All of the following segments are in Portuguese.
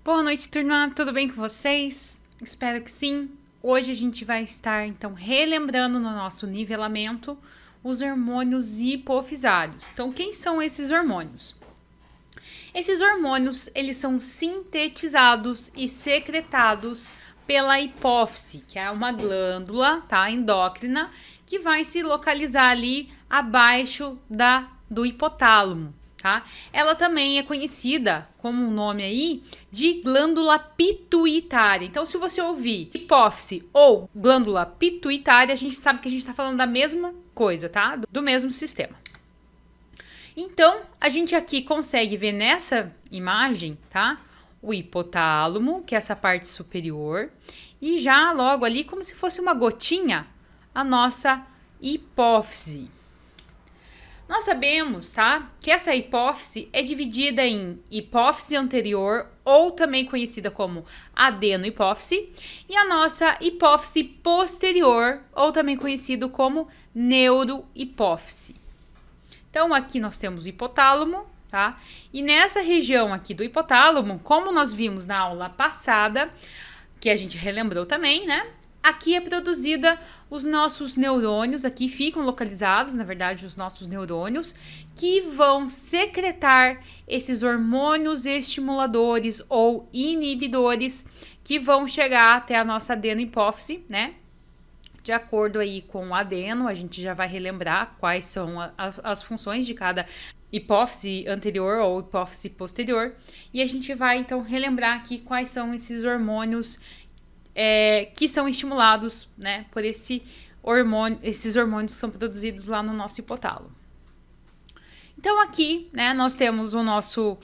Boa noite, turma. Tudo bem com vocês? Espero que sim. Hoje a gente vai estar, então, relembrando no nosso nivelamento os hormônios hipofisários. Então, quem são esses hormônios? Esses hormônios, eles são sintetizados e secretados pela hipófise, que é uma glândula, tá, endócrina, que vai se localizar ali abaixo do hipotálamo. Tá? Ela também é conhecida como um nome aí de glândula pituitária. Então, se você ouvir hipófise ou glândula pituitária, a gente sabe que a gente está falando da mesma coisa, tá? Do mesmo sistema. Então, a gente aqui consegue ver nessa imagem, tá? O hipotálamo, que é essa parte superior, e já logo ali, como se fosse uma gotinha, a nossa hipófise. Nós sabemos, tá, que essa hipófise é dividida em hipófise anterior, ou também conhecida como adenohipófise, e a nossa hipófise posterior, ou também conhecido como neurohipófise. Então, aqui nós temos o hipotálamo, tá? E nessa região aqui do hipotálamo, como nós vimos na aula passada, que a gente relembrou também, né? Aqui é produzida os nossos neurônios, aqui ficam localizados, na verdade, os nossos neurônios, que vão secretar esses hormônios estimuladores ou inibidores que vão chegar até a nossa adenohipófise, né? De acordo aí com o adeno, a gente já vai relembrar quais são as funções de cada hipófise anterior ou hipófise posterior. E a gente vai, então, relembrar aqui quais são esses hormônios que são estimulados, né, por esses hormônios que são produzidos lá no nosso hipotálamo. Então, aqui, né, nós temos o nossos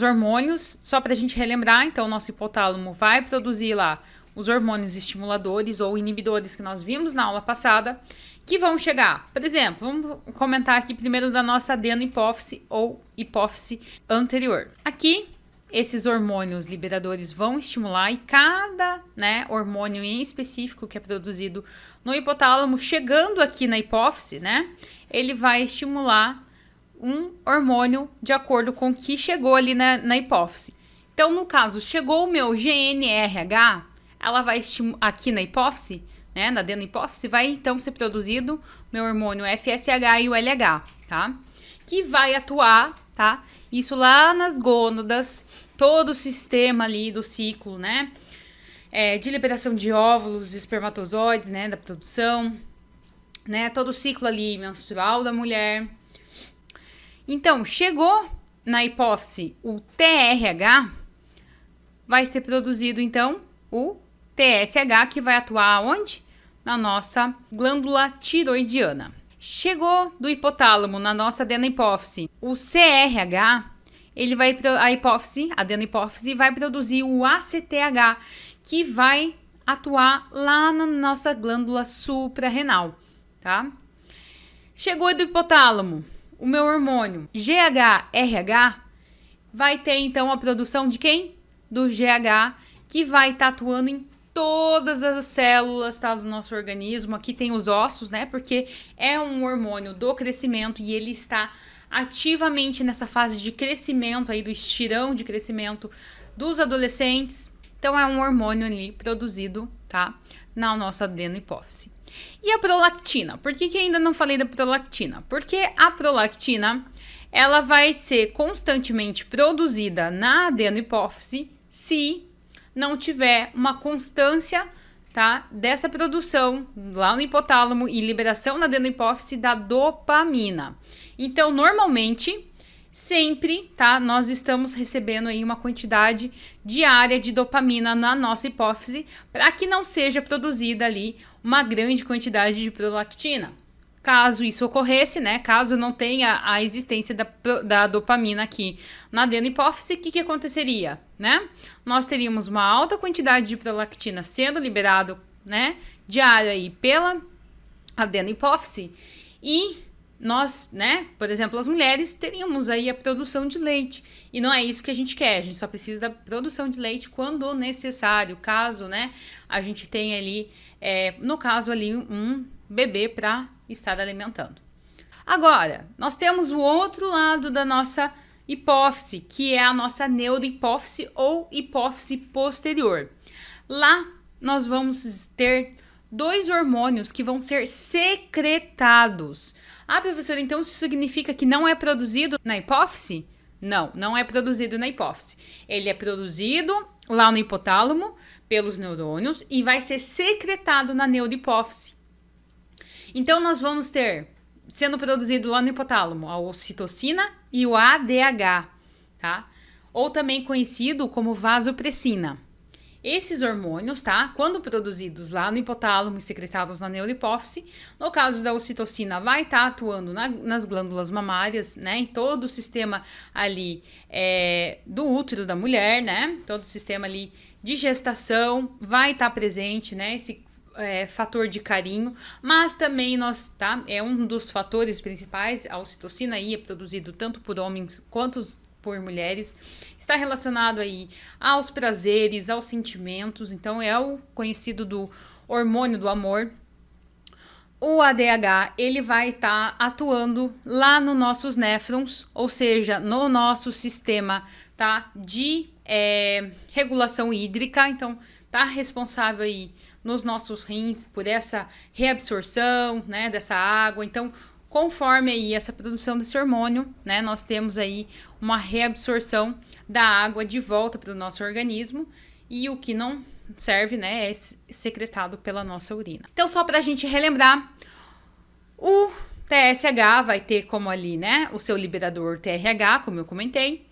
hormônios, só para a gente relembrar. Então, o nosso hipotálamo vai produzir lá os hormônios estimuladores ou inibidores que nós vimos na aula passada, que vão chegar, por exemplo, vamos comentar aqui primeiro da nossa adenohipófise ou hipófise anterior. Aqui, esses hormônios liberadores vão estimular e cada, né, hormônio em específico que é produzido no hipotálamo, chegando aqui na hipófise, né, ele vai estimular um hormônio de acordo com o que chegou ali na hipófise. Então, no caso, chegou o meu GnRH, ela vai aqui na hipófise, né, na adenohipófise, vai então ser produzido o meu hormônio FSH e o LH, tá? Que vai atuar, tá? Isso lá nas gônadas, todo o sistema ali do ciclo, né? De liberação de óvulos, espermatozoides, né? Da produção, né? Todo o ciclo ali menstrual da mulher. Então, chegou na hipófise o TRH, vai ser produzido, então, o TSH, que vai atuar onde? Na nossa glândula tiroidiana. Chegou do hipotálamo na nossa adenohipófise o CRH, a adenohipófise vai produzir o ACTH, que vai atuar lá na nossa glândula suprarrenal, tá? Chegou do hipotálamo o meu hormônio GHRH, vai ter então a produção de quem? Do GH, que vai estar atuando em todas as células, tá, do nosso organismo. Aqui tem os ossos, né? Porque é um hormônio do crescimento e ele está ativamente nessa fase de crescimento aí, do estirão de crescimento dos adolescentes. Então, é um hormônio ali produzido, tá? Na nossa adenohipófise. E a prolactina? Por que ainda não falei da prolactina? Porque a prolactina, ela vai ser constantemente produzida na adenohipófise se não tiver uma constância, tá, dessa produção lá no hipotálamo e liberação na adenohipófise da dopamina. Então, normalmente, sempre, tá, nós estamos recebendo aí uma quantidade diária de dopamina na nossa hipófise para que não seja produzida ali uma grande quantidade de prolactina. Caso isso ocorresse, né, caso não tenha a existência da dopamina aqui na adenohipófise, o que aconteceria, né? Nós teríamos uma alta quantidade de prolactina sendo liberado, né, diária aí pela adenohipófise e nós, né, por exemplo, as mulheres teríamos aí a produção de leite e não é isso que a gente quer, a gente só precisa da produção de leite quando necessário, caso, né, a gente tenha ali, no caso ali, um bebê para estar alimentando. Agora, nós temos o outro lado da nossa hipófise, que é a nossa neurohipófise ou hipófise posterior. Lá nós vamos ter 2 hormônios que vão ser secretados. Ah, professora, então isso significa que não é produzido na hipófise? Não, não é produzido na hipófise. Ele é produzido lá no hipotálamo pelos neurônios e vai ser secretado na neurohipófise. Então nós vamos ter, sendo produzido lá no hipotálamo, a ocitocina e o ADH, tá? Ou também conhecido como vasopressina. Esses hormônios, tá? Quando produzidos lá no hipotálamo e secretados na neurohipófise, no caso da ocitocina, vai estar atuando nas glândulas mamárias, né? Em todo o sistema ali do útero da mulher, né? Todo o sistema ali de gestação vai estar presente, né? Esse fator de carinho, mas também é um dos fatores principais. A ocitocina aí é produzido tanto por homens quanto por mulheres, está relacionado aí aos prazeres, aos sentimentos, então é o conhecido do hormônio do amor. O ADH, ele vai estar atuando lá nos nossos néfrons, ou seja, no nosso sistema, tá, de regulação hídrica, então tá responsável aí nos nossos rins por essa reabsorção, né, dessa água. Então, conforme aí essa produção desse hormônio, né, nós temos aí uma reabsorção da água de volta para o nosso organismo, e o que não serve, né, é secretado pela nossa urina. Então, só para a gente relembrar, o TSH vai ter como ali, né, o seu liberador TRH, como eu comentei.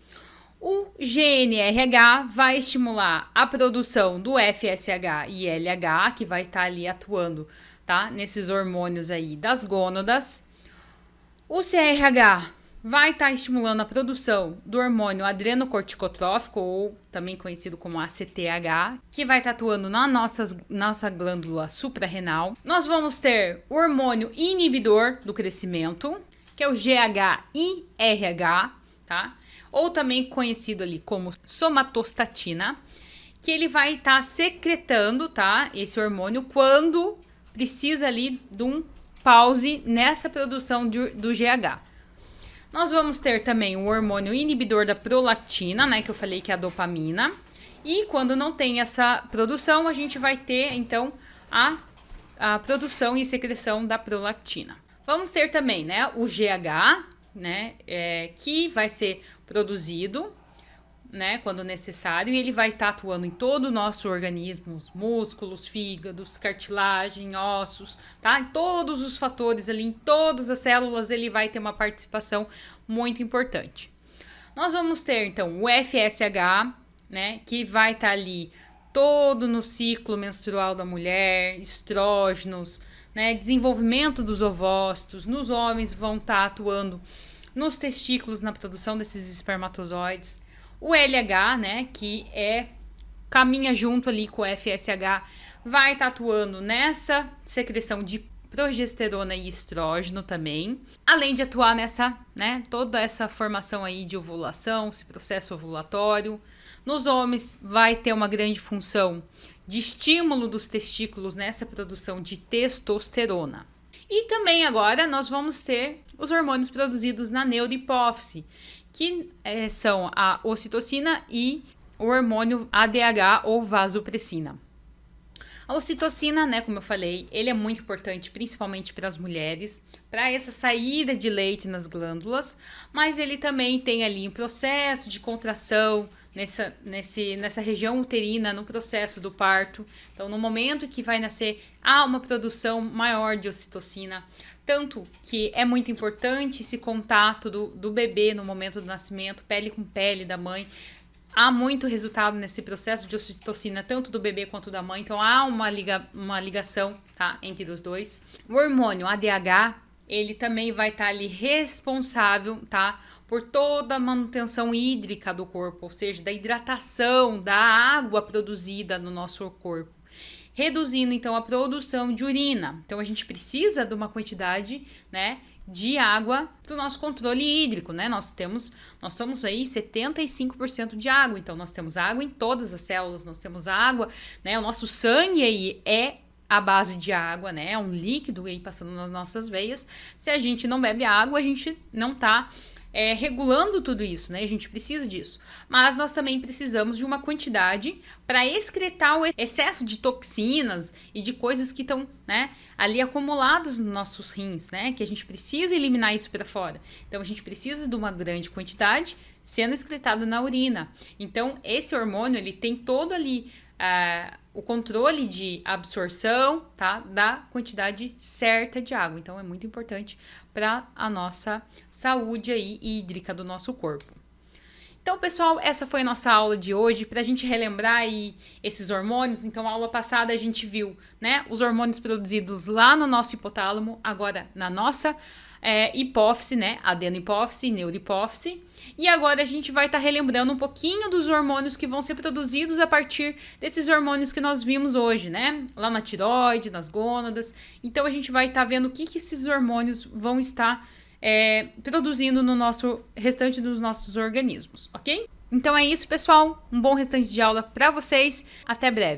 O GNRH vai estimular a produção do FSH e LH, que vai estar ali atuando, tá, nesses hormônios aí das gônadas. O CRH vai estar estimulando a produção do hormônio adrenocorticotrófico, ou também conhecido como ACTH, que vai estar atuando na nossa glândula suprarrenal. Nós vamos ter o hormônio inibidor do crescimento, que é o GHIRH, tá? Ou também conhecido ali como somatostatina, que ele vai estar secretando, tá, esse hormônio quando precisa ali de um pause nessa produção do GH. Nós vamos ter também o hormônio inibidor da prolactina, né, que eu falei que é a dopamina. E quando não tem essa produção, a gente vai ter, então, a produção e secreção da prolactina. Vamos ter também, né, o GH, né, que vai ser produzido, né, quando necessário, e ele vai estar atuando em todo o nosso organismo, os músculos, fígados, cartilagem, ossos, tá? Em todos os fatores ali, em todas as células, ele vai ter uma participação muito importante. Nós vamos ter, então, o FSH, né, que vai estar ali todo no ciclo menstrual da mulher, estrógenos, né, desenvolvimento dos ovócitos, nos homens vão estar atuando nos testículos, na produção desses espermatozoides. O LH, né, que caminha junto ali com o FSH, vai estar atuando nessa secreção de progesterona e estrógeno também, além de atuar nessa, né, toda essa formação aí de ovulação, esse processo ovulatório. Nos homens vai ter uma grande função de estímulo dos testículos nessa produção de testosterona. E também agora nós vamos ter os hormônios produzidos na neurohipófise, que são a ocitocina e o hormônio ADH ou vasopressina. A ocitocina, né, como eu falei, ele é muito importante, principalmente para as mulheres, para essa saída de leite nas glândulas, mas ele também tem ali um processo de contração nessa região uterina, no processo do parto. Então, no momento que vai nascer, há uma produção maior de ocitocina, tanto que é muito importante esse contato do bebê no momento do nascimento, pele com pele da mãe. Há muito resultado nesse processo de ocitocina, tanto do bebê quanto da mãe, então há uma ligação, tá, entre os dois. O hormônio ADH, ele também vai estar ali responsável, tá, por toda a manutenção hídrica do corpo, ou seja, da hidratação da água produzida no nosso corpo, reduzindo então a produção de urina. Então a gente precisa de uma quantidade, né, de água para o nosso controle hídrico, né? Nós somos aí 75% de água, então nós temos água em todas as células, nós temos água, né? O nosso sangue aí é a base de água, né? É um líquido aí passando nas nossas veias. Se a gente não bebe água, a gente não tá regulando tudo isso, né? A gente precisa disso. Mas nós também precisamos de uma quantidade para excretar o excesso de toxinas e de coisas que estão, né, ali acumuladas nos nossos rins, né? Que a gente precisa eliminar isso para fora. Então a gente precisa de uma grande quantidade sendo excretada na urina. Então esse hormônio ele tem todo ali o controle de absorção, tá, da quantidade certa de água. Então é muito importante para a nossa saúde aí hídrica do nosso corpo. Então, pessoal, essa foi a nossa aula de hoje, para a gente relembrar aí esses hormônios. Então, a aula passada a gente viu, né, os hormônios produzidos lá no nosso hipotálamo, agora na nossa hipófise, né, adenohipófise, neurohipófise. E agora a gente vai estar relembrando um pouquinho dos hormônios que vão ser produzidos a partir desses hormônios que nós vimos hoje, né, lá na tireoide, nas gônadas. Então, a gente vai estar vendo o que esses hormônios vão estar produzindo no nosso restante dos nossos organismos, ok? Então é isso, pessoal. Um bom restante de aula para vocês. Até breve.